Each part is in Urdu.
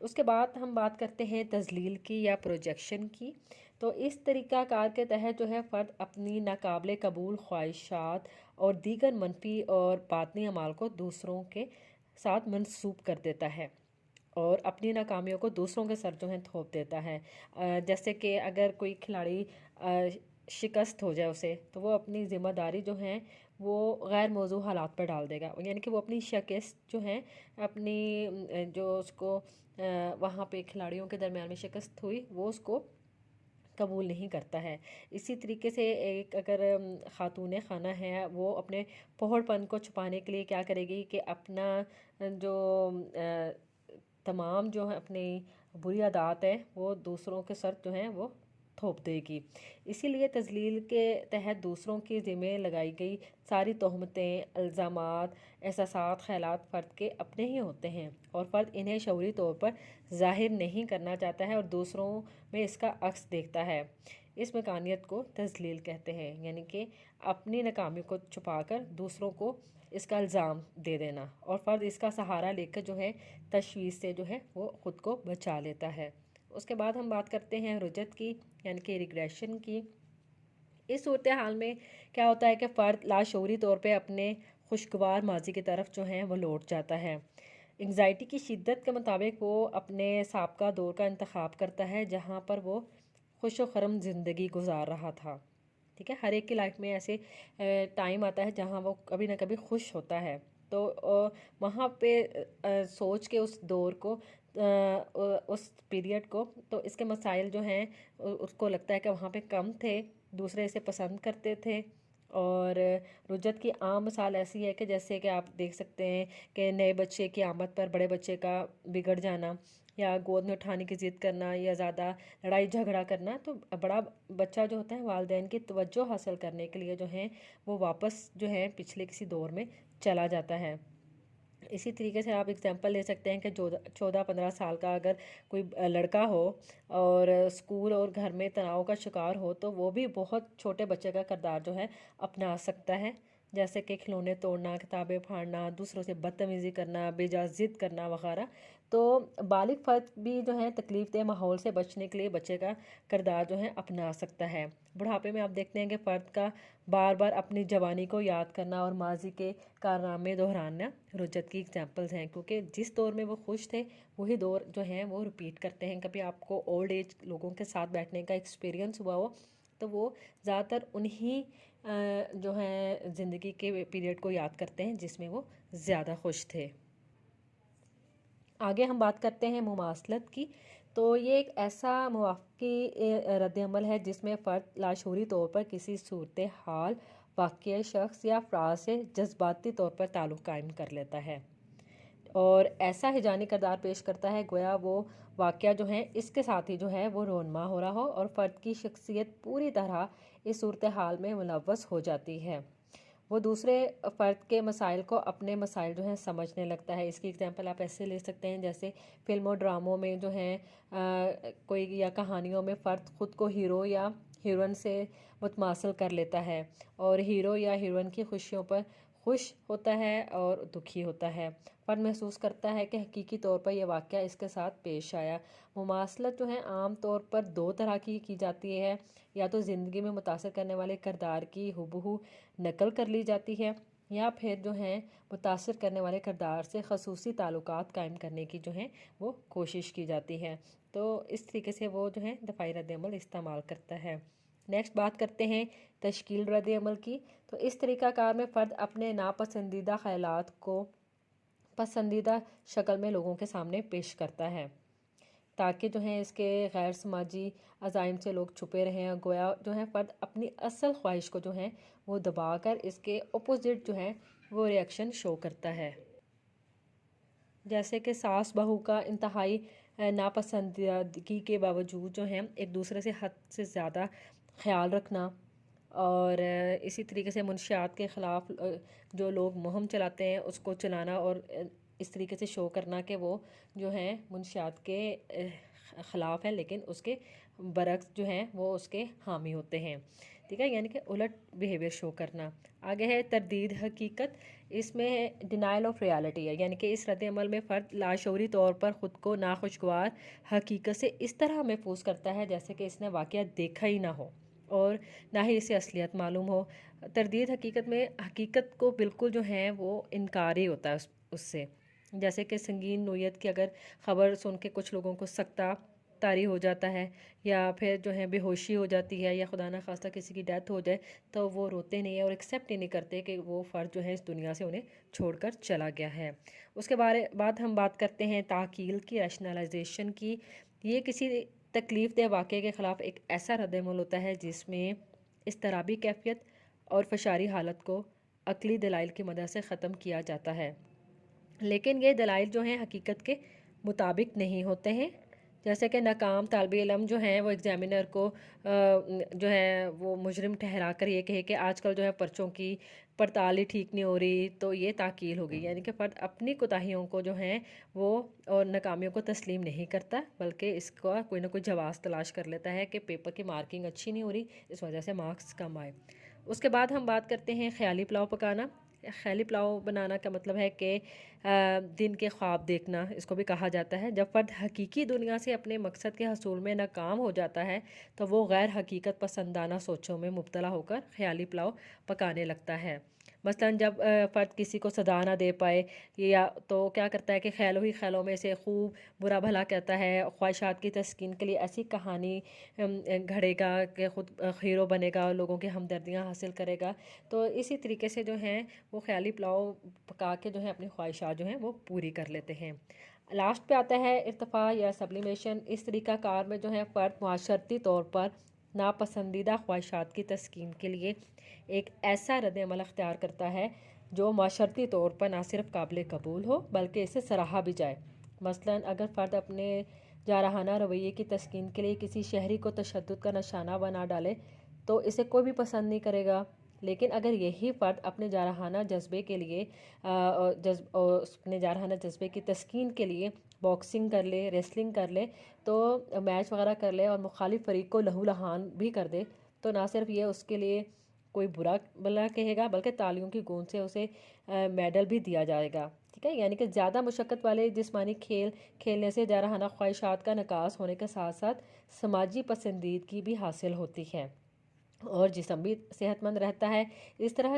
اس کے بعد ہم بات کرتے ہیں تذلیل کی یا پروجیکشن کی. تو اس طریقہ کار کے تحت جو ہے فرد اپنی ناقابل قبول خواہشات اور دیگر منفی اور باطنی اعمال کو دوسروں کے ساتھ منسوب کر دیتا ہے اور اپنی ناکامیوں کو دوسروں کے سر جو ہے تھوپ دیتا ہے. جیسے کہ اگر کوئی کھلاڑی شکست ہو جائے اسے، تو وہ اپنی ذمہ داری جو ہیں وہ غیر موضوع حالات پر ڈال دے گا، یعنی کہ وہ اپنی شکست جو ہیں اپنی جو اس کو وہاں پہ کھلاڑیوں کے درمیان میں شکست ہوئی وہ اس کو قبول نہیں کرتا ہے. اسی طریقے سے ایک اگر خاتون خانہ ہے، وہ اپنے پہوڑ پن کو چھپانے کے لیے کیا کرے گی کہ اپنا جو تمام جو ہے اپنی بری عادات ہیں وہ دوسروں کے سر جو ہیں وہ تھوپ دے گی. اسی لیے تذلیل کے تحت دوسروں کی ذمہ لگائی گئی ساری تہمتیں، الزامات، احساسات، خیالات فرد کے اپنے ہی ہوتے ہیں اور فرد انہیں شعوری طور پر ظاہر نہیں کرنا چاہتا ہے اور دوسروں میں اس کا عکس دیکھتا ہے. اس مکانیت کو تذلیل کہتے ہیں، یعنی کہ اپنی ناکامی کو چھپا کر دوسروں کو اس کا الزام دے دینا، اور فرد اس کا سہارا لے کر جو ہے تشویش سے جو ہے وہ خود کو بچا لیتا ہے. اس کے بعد ہم بات کرتے ہیں رجعت کی، یعنی کہ ریگریشن کی. اس صورتحال میں کیا ہوتا ہے کہ فرد لاشعوری طور پہ اپنے خوشگوار ماضی کی طرف جو ہے وہ لوٹ جاتا ہے. انگزائٹی کی شدت کے مطابق وہ اپنے سابقہ دور کا انتخاب کرتا ہے جہاں پر وہ خوش و خرم زندگی گزار رہا تھا. ٹھیک ہے، ہر ایک کی لائف میں ایسے ٹائم آتا ہے جہاں وہ کبھی نہ کبھی خوش ہوتا ہے، تو وہاں پہ سوچ کے اس دور کو، اس پیریڈ کو، تو اس کے مسائل جو ہیں اس کو لگتا ہے کہ وہاں پہ کم تھے، دوسرے اسے پسند کرتے تھے. اور رجعت کی عام مثال ایسی ہے کہ جیسے کہ آپ دیکھ سکتے ہیں کہ نئے بچے کی آمد پر بڑے بچے کا بگڑ جانا، یا گود میں اٹھانے کی ضد کرنا، یا زیادہ لڑائی جھگڑا کرنا. تو بڑا بچہ جو ہوتا ہے والدین کی توجہ حاصل کرنے کے لیے جو ہے وہ واپس جو ہے پچھلے کسی دور میں چلا جاتا ہے. اسی طریقے سے آپ اگزامپل لے سکتے ہیں کہ 14-15 سال کا اگر کوئی لڑکا ہو اور اسکول اور گھر میں تناؤ کا شکار ہو، تو وہ بھی بہت چھوٹے بچے کا کردار جو ہے اپنا سکتا ہے، جیسے کہ کھلونے توڑنا، کتابیں پھاڑنا، دوسروں سے بدتمیزی کرنا، بے جا ضد کرنا وغیرہ. تو بالغ فرد بھی جو ہے تکلیف دہ ماحول سے بچنے کے لیے بچے کا کردار جو ہے اپنا سکتا ہے. بڑھاپے میں آپ دیکھتے ہیں کہ فرد کا بار بار اپنی جوانی کو یاد کرنا اور ماضی کے کارنامے دہرانا رجعت کی اگزامپلز ہیں، کیونکہ جس دور میں وہ خوش تھے وہی دور جو ہیں وہ ریپیٹ کرتے ہیں. کبھی آپ کو اولڈ ایج لوگوں کے ساتھ بیٹھنے کا ایکسپیرینس ہوا ہو تو وہ زیادہ تر انہی جو ہیں زندگی کے پیریڈ کو یاد کرتے ہیں جس میں وہ زیادہ خوش تھے. آگے ہم بات کرتے ہیں مماثلت کی. تو یہ ایک ایسا موافقی رد عمل ہے جس میں فرد لاشعوری طور پر کسی صورتحال، واقعہ، شخص یا افراد سے جذباتی طور پر تعلق قائم کر لیتا ہے اور ایسا ہیجانی کردار پیش کرتا ہے گویا وہ واقعہ جو ہے اس کے ساتھ ہی جو ہے وہ رونما ہو رہا ہو، اور فرد کی شخصیت پوری طرح اس صورتحال میں ملوث ہو جاتی ہے. وہ دوسرے فرد کے مسائل کو اپنے مسائل جو ہیں سمجھنے لگتا ہے. اس کی اگزامپل آپ ایسے لے سکتے ہیں جیسے فلموں ڈراموں میں جو ہیں کوئی یا کہانیوں میں فرد خود کو ہیرو یا ہیروئن سے متماثل کر لیتا ہے اور ہیرو یا ہیروئن کی خوشیوں پر خوش ہوتا ہے اور دکھی ہوتا ہے. فرد محسوس کرتا ہے کہ حقیقی طور پر یہ واقعہ اس کے ساتھ پیش آیا. مماثلت جو ہے عام طور پر دو طرح کی جاتی ہے، یا تو زندگی میں متاثر کرنے والے کردار کی ہبہو نقل کر لی جاتی ہے، یا پھر جو ہے متاثر کرنے والے کردار سے خصوصی تعلقات قائم کرنے کی جو ہے وہ کوشش کی جاتی ہے. تو اس طریقے سے وہ جو ہے دفاعی رد عمل استعمال کرتا ہے. نیکسٹ بات کرتے ہیں تشکیل رد عمل کی. تو اس طریقہ کار میں فرد اپنے ناپسندیدہ خیالات کو پسندیدہ شکل میں لوگوں کے سامنے پیش کرتا ہے تاکہ جو ہے اس کے غیر سماجی عزائم سے لوگ چھپے رہیں، اور گویا جو ہے فرد اپنی اصل خواہش کو جو ہے وہ دبا کر اس کے اپوزٹ جو ہے وہ ریئیکشن شو کرتا ہے. جیسے کہ ساس بہو کا انتہائی ناپسندیدگی کے باوجود جو ہے ایک دوسرے سے حد سے زیادہ خیال رکھنا، اور اسی طریقے سے منشیات کے خلاف جو لوگ مہم چلاتے ہیں اس کو چلانا اور اس طریقے سے شو کرنا کہ وہ جو ہیں منشیات کے خلاف ہیں لیکن اس کے برعکس جو ہیں وہ اس کے حامی ہوتے ہیں. ٹھیک ہے، یعنی کہ الٹ بیہیویئر شو کرنا۔ آگے ہے تردید حقیقت، اس میں ڈینائل آف ریالٹی ہے، یعنی کہ اس رد عمل میں فرد لاشعوری طور پر خود کو ناخوشگوار حقیقت سے اس طرح محفوظ کرتا ہے جیسے کہ اس نے واقعہ دیکھا ہی نہ ہو اور نہ ہی اسے اصلیت معلوم ہو۔ تردید حقیقت میں حقیقت کو بالکل جو ہے وہ انکار ہی ہوتا ہے اس سے، جیسے کہ سنگین نوعیت کی اگر خبر سن کے کچھ لوگوں کو سکتہ طاری ہو جاتا ہے یا پھر جو ہے بے ہوشی ہو جاتی ہے یا خدا نخواستہ کسی کی ڈیتھ ہو جائے تو وہ روتے نہیں ہیں اور ایکسیپٹ ہی نہیں کرتے کہ وہ فرد جو ہے اس دنیا سے انہیں چھوڑ کر چلا گیا ہے۔ اس کے بعد ہم بات کرتے ہیں تعقیل کی، ریشنلائزیشن کی۔ یہ کسی تکلیف دہ واقعے کے خلاف ایک ایسا رد عمل ہوتا ہے جس میں اضطرابی کیفیت اور فشاری حالت کو عقلی دلائل کی مدد سے ختم کیا جاتا ہے، لیکن یہ دلائل جو ہیں حقیقت کے مطابق نہیں ہوتے ہیں۔ جیسے کہ ناکام طالب علم جو ہیں وہ ایگزامینر کو جو ہے وہ مجرم ٹھہرا کر یہ کہے کہ آج کل جو ہے پرچوں کی پڑتال ہی ٹھیک نہیں ہو رہی، تو یہ تعقیل ہوگی، یعنی کہ فرد اپنی کوتاہیوں کو جو ہیں وہ اور ناکامیوں کو تسلیم نہیں کرتا بلکہ اس کا کوئی نہ کوئی جواز تلاش کر لیتا ہے کہ پیپر کی مارکنگ اچھی نہیں ہو رہی، اس وجہ سے مارکس کم آئے۔ اس کے بعد ہم بات کرتے ہیں خیالی پلاؤ پکانا۔ خیالی پلاؤ بنانا کا مطلب ہے کہ دن کے خواب دیکھنا، اس کو بھی کہا جاتا ہے۔ جب فرد حقیقی دنیا سے اپنے مقصد کے حصول میں ناکام ہو جاتا ہے تو وہ غیر حقیقت پسندانہ سوچوں میں مبتلا ہو کر خیالی پلاؤ پکانے لگتا ہے۔ مثلا جب فرد کسی کو سزا نہ دے پائے یا تو کیا کرتا ہے کہ خیالوں ہی خیالوں میں سے خوب برا بھلا کہتا ہے، خواہشات کی تسکین کے لیے ایسی کہانی گھڑے گا کہ خود ہیرو بنے گا، لوگوں کی ہمدردیاں حاصل کرے گا۔ تو اسی طریقے سے جو ہیں وہ خیالی پلاؤ پکا کے جو ہے اپنی خواہشات جو ہیں وہ پوری کر لیتے ہیں۔ لاسٹ پہ آتا ہے ارتفاع یا سبلیمیشن۔ اس طریقہ کار میں جو ہے فرد معاشرتی طور پر ناپسندیدہ خواہشات کی تسکین کے لیے ایک ایسا رد عمل اختیار کرتا ہے جو معاشرتی طور پر نہ صرف قابل قبول ہو بلکہ اسے سراہا بھی جائے۔ مثلا اگر فرد اپنے جارحانہ رویے کی تسکین کے لیے کسی شہری کو تشدد کا نشانہ بنا ڈالے تو اسے کوئی بھی پسند نہیں کرے گا، لیکن اگر یہی فرد اپنے جارحانہ جذبے کے لیے اپنے جارحانہ جذبے کی تسکین کے لیے باکسنگ کر لے، ریسلنگ کر لے، تو میچ وغیرہ کر لے اور مخالف فریق کو لہو لہان بھی کر دے، تو نہ صرف یہ اس کے لیے کوئی برا بلا کہے گا بلکہ تالیوں کی گونج سے اسے میڈل بھی دیا جائے گا۔ ٹھیک ہے، یعنی کہ زیادہ مشقت والے جسمانی کھیل کھیلنے سے جارحانہ خواہشات کا نکاس ہونے کے ساتھ ساتھ سماجی پسندیدگی بھی حاصل ہوتی ہے اور جسم بھی صحت مند رہتا ہے۔ اس طرح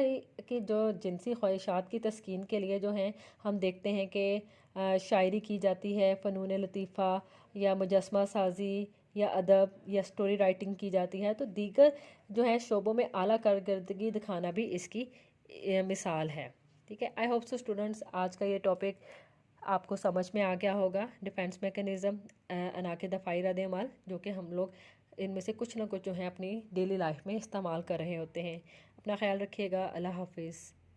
کی جو جنسی خواہشات کی تسکین کے لیے جو ہیں ہم دیکھتے ہیں کہ شاعری کی جاتی ہے، فنون لطیفہ یا مجسمہ سازی یا ادب یا سٹوری رائٹنگ کی جاتی ہے، تو دیگر جو ہے شعبوں میں اعلیٰ کارکردگی دکھانا بھی اس کی مثال ہے۔ ٹھیک ہے، آئی ہوپ سو اسٹوڈنٹس آج کا یہ ٹاپک آپ کو سمجھ میں آ گیا ہوگا۔ ڈیفینس میکانزم، اناکے دفاعی رد عمل، جو کہ ہم لوگ ان میں سے کچھ نہ کچھ جو ہے اپنی ڈیلی لائف میں استعمال کر رہے ہوتے ہیں۔ اپنا خیال رکھیے گا، اللہ حافظ۔